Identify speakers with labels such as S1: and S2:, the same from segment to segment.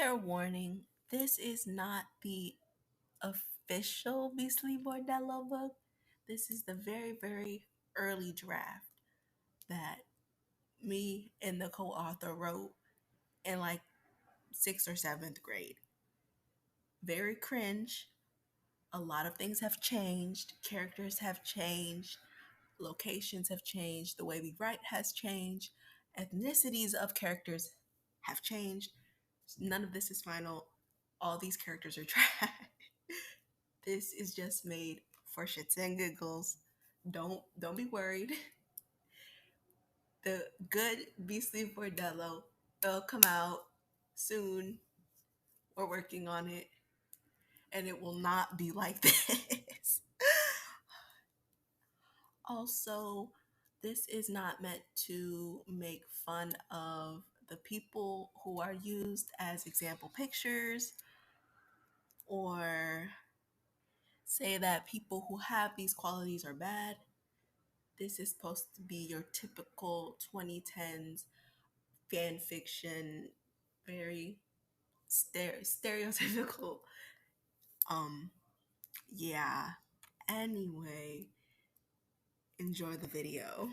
S1: Fair warning, this is not the official Beastly Bordello book. This is the very, very early draft that me and the co author wrote in like sixth or seventh grade. Very cringe. A lot of things have changed, characters have changed, locations have changed, the way we write has changed, ethnicities of characters have changed. None of this is final. All these characters are trash. This is just made for shits and giggles. Don't be worried. The good Beastly Bordello will come out soon. We're working on it, and it will not be like this. Also, this is not meant to make fun of the people who are used as example pictures or say that people who have these qualities are bad. This is supposed to be your typical 2010s fan fiction, very stereotypical. Um, yeah. Anyway, enjoy the video.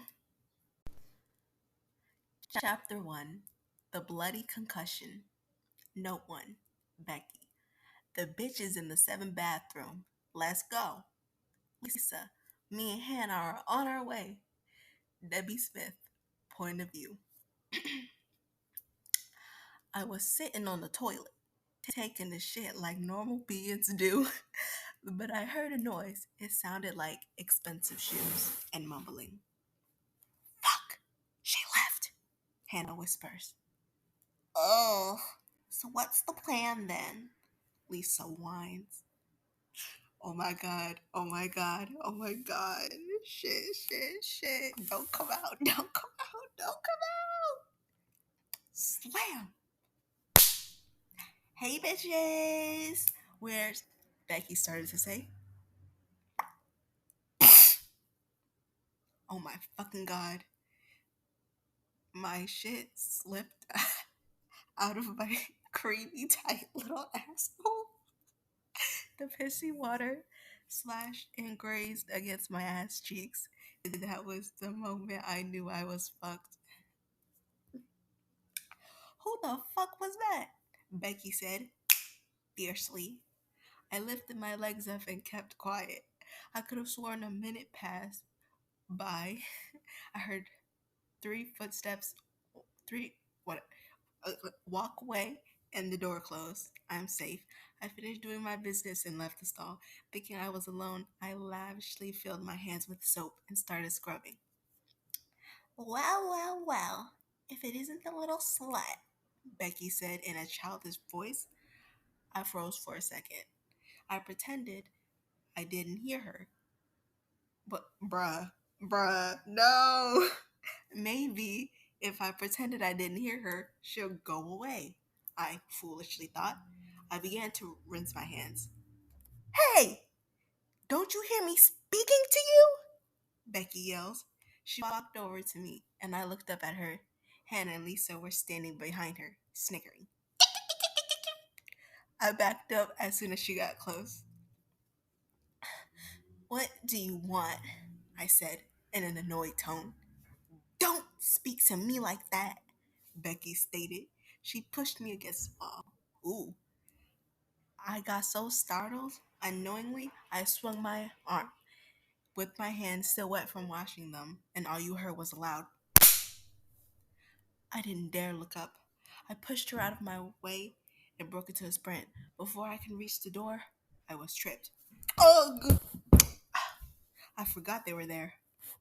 S1: Chapter 1, The Bloody Concussion. Note 1, Becky. The bitches in the 7 bathroom. Let's go. Lisa, me and Hannah are on our way. Debbie Smith, point of view. I was sitting on the toilet, taking the shit like normal beings do, but I heard a noise. It sounded like expensive shoes and mumbling. Fuck, she left, Hannah whispers. Oh, so what's the plan then? Lisa whines. Oh my god, oh my god, oh my god. Shit. Don't come out, don't come out, don't come out. Slam. Hey bitches. Where's Becky started to say? Oh my fucking god. My shit slipped out of my creamy tight little asshole. The pissy water splashed and grazed against my ass cheeks. That was the moment I knew I was fucked. Who the fuck was that? Becky said fiercely. I lifted my legs up and kept quiet. I could have sworn a minute passed by. I heard 3 footsteps, what, walk away, and the door closed. I'm safe. I finished doing my business and left the stall. Thinking I was alone, I lavishly filled my hands with soap and started scrubbing. Well, if it isn't the little slut, Becky said in a childish voice. I froze for a second. I pretended I didn't hear her. But, bruh, no. Maybe if I pretended I didn't hear her, she'll go away, I foolishly thought. I began to rinse my hands. Hey, don't you hear me speaking to you? Becky yells. She walked over to me, and I looked up at her. Hannah and Lisa were standing behind her, snickering. I backed up as soon as she got close. What do you want? I said in an annoyed tone. Don't speak to me like that, Becky stated. She pushed me against the wall. Ooh. I got so startled, unknowingly, I swung my arm, with my hands still wet from washing them, and all you heard was a loud. I didn't dare look up. I pushed her out of my way and broke into a sprint. Before I could reach the door, I was tripped. Ugh! I forgot they were there.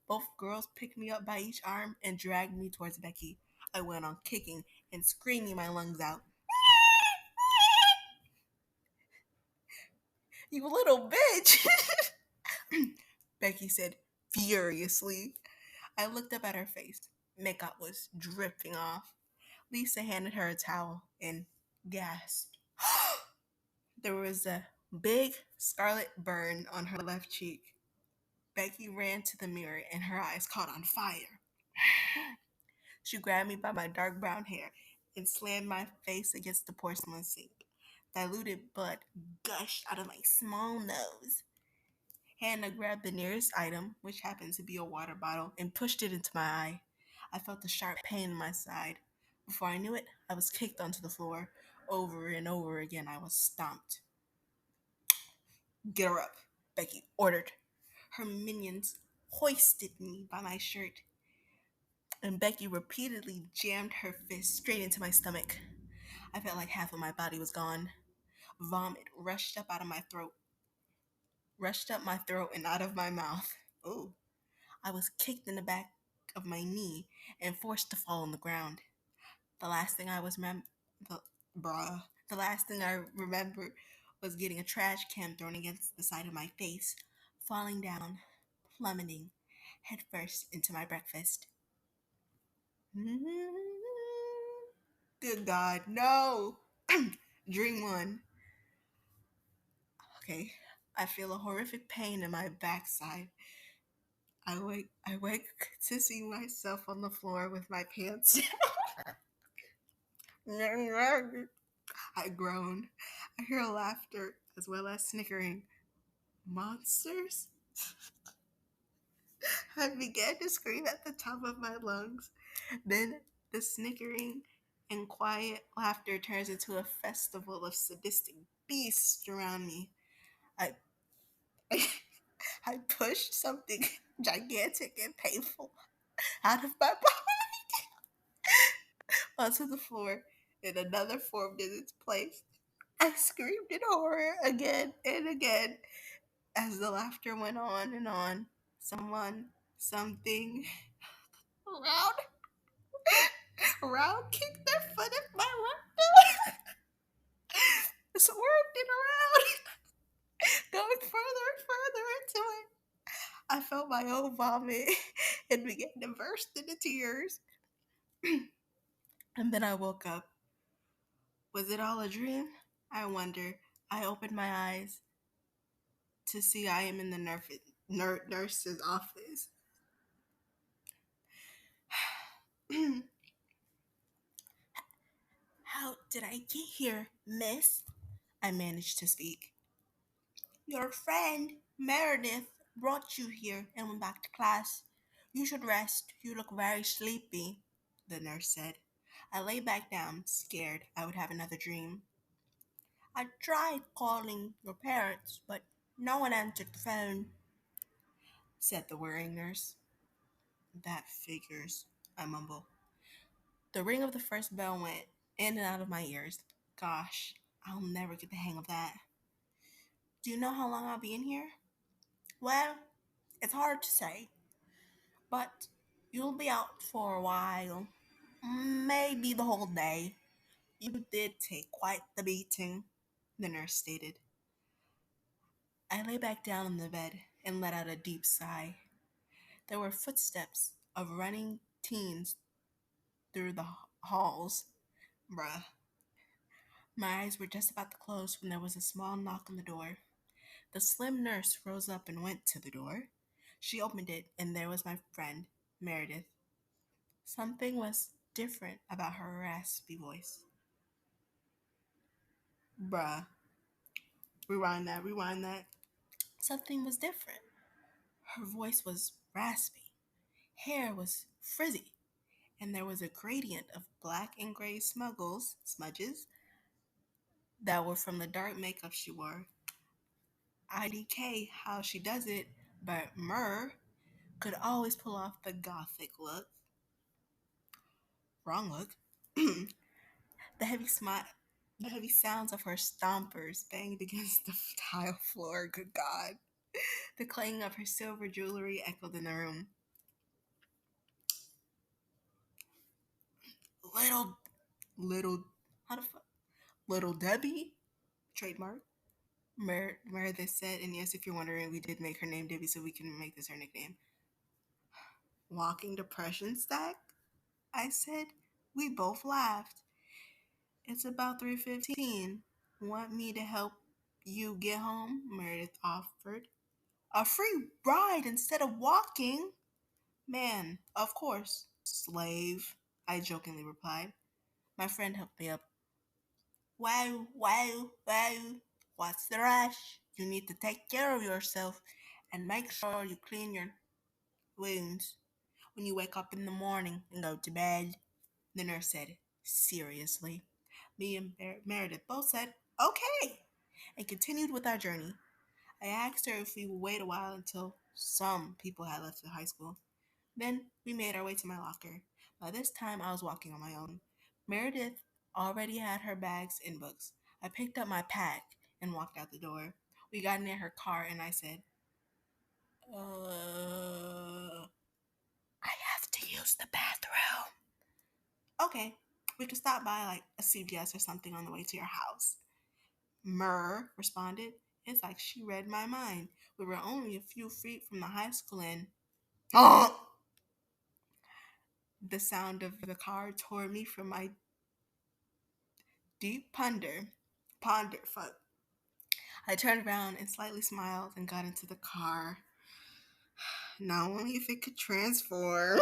S1: Both girls picked me up by each arm and dragged me towards Becky. I went on kicking and screaming my lungs out. You little bitch! Becky said furiously. I looked up at her face. Makeup was dripping off. Lisa handed her a towel and gasped. There was a big scarlet burn on her left cheek. Becky ran to the mirror and her eyes caught on fire. She grabbed me by my dark brown hair and slammed my face against the porcelain sink. Diluted blood gushed out of my small nose. Hannah grabbed the nearest item, which happened to be a water bottle, and pushed it into my eye. I felt a sharp pain in my side. Before I knew it, I was kicked onto the floor. Over and over again, I was stomped. Get her up, Becky ordered. Her minions hoisted me by my shirt, and Becky repeatedly jammed her fist straight into my stomach. I felt like half of my body was gone. Vomit rushed up my throat and out of my mouth. Ooh. I was kicked in the back of my knee and forced to fall on the ground. The last thing I was the, the last thing I remember was getting a trash can thrown against the side of my face, falling down, plummeting headfirst into my breakfast. Good God, no! Dream one. Okay, I feel a horrific pain in my backside. I wake to see myself on the floor with my pants down. I groan. I hear laughter as well as snickering. Monsters? I began to scream at the top of my lungs. Then the snickering and quiet laughter turns into a festival of sadistic beasts around me. I, I, I pushed something gigantic and painful out of my body onto the floor, and another formed in its place. I screamed in horror again and again as the laughter went on and on. Someone, something, around, around kicked their foot at my window, swerved it around, going further and further into it. I felt my own vomit and began to burst into tears. And then I woke up. Was it all a dream? I wonder. I opened my eyes to see I am in the nurse's office. How did I get here, miss? I managed to speak. Your friend, Meredith, brought you here and went back to class. You should rest. You look very sleepy, the nurse said. I lay back down, scared I would have another dream. I tried calling your parents, but no one answered the phone, said the worrying nurse. That figures, I mumbled. The ring of the first bell went in and out of my ears. Gosh, I'll never get the hang of that. Do you know how long I'll be in here? Well, it's hard to say, but you'll be out for a while. Maybe the whole day. You did take quite the beating, the nurse stated. I lay back down on the bed and let out a deep sigh. There were footsteps of running teens through the halls. Bruh. My eyes were just about to close when there was a small knock on the door. The slim nurse rose up and went to the door. She opened it, and there was my friend, Meredith. Something was different about her raspy voice. Bruh. Rewind that. Something was different. Her voice was raspy. Hair was frizzy, and there was a gradient of black and gray smudges, that were from the dark makeup she wore. IDK how she does it, but Myrrh could always pull off the gothic look. Wrong look. the heavy smile, the heavy sounds of her stompers banged against the tile floor. Good God. The clang of her silver jewelry echoed in the room. Little, little, how the fuck? Little Debbie? Trademark. Meredith said, and yes, if you're wondering, we did make her name Debbie so we can make this her nickname. Walking depression stack? I said. We both laughed. It's about 3:15. Want me to help you get home? Meredith offered. A free ride instead of walking? Man, of course. Slave, I jokingly replied. My friend helped me up. Wow. What's the rush? You need to take care of yourself and make sure you clean your wounds when you wake up in the morning and go to bed. The nurse said, seriously. Me and Meredith both said, okay, and continued with our journey. I asked her if we would wait a while until some people had left the high school. Then we made our way to my locker. By this time, I was walking on my own. Meredith already had her bags and books. I picked up my pack and walked out the door. We got near her car, and I said, I have to use the bathroom. Okay, we could stop by like a CVS or something on the way to your house. Myrrh responded. It's like she read my mind. We were only a few feet from the high school and the sound of the car tore me from my deep fuck. I turned around and slightly smiled and got into the car. Now only if it could transform.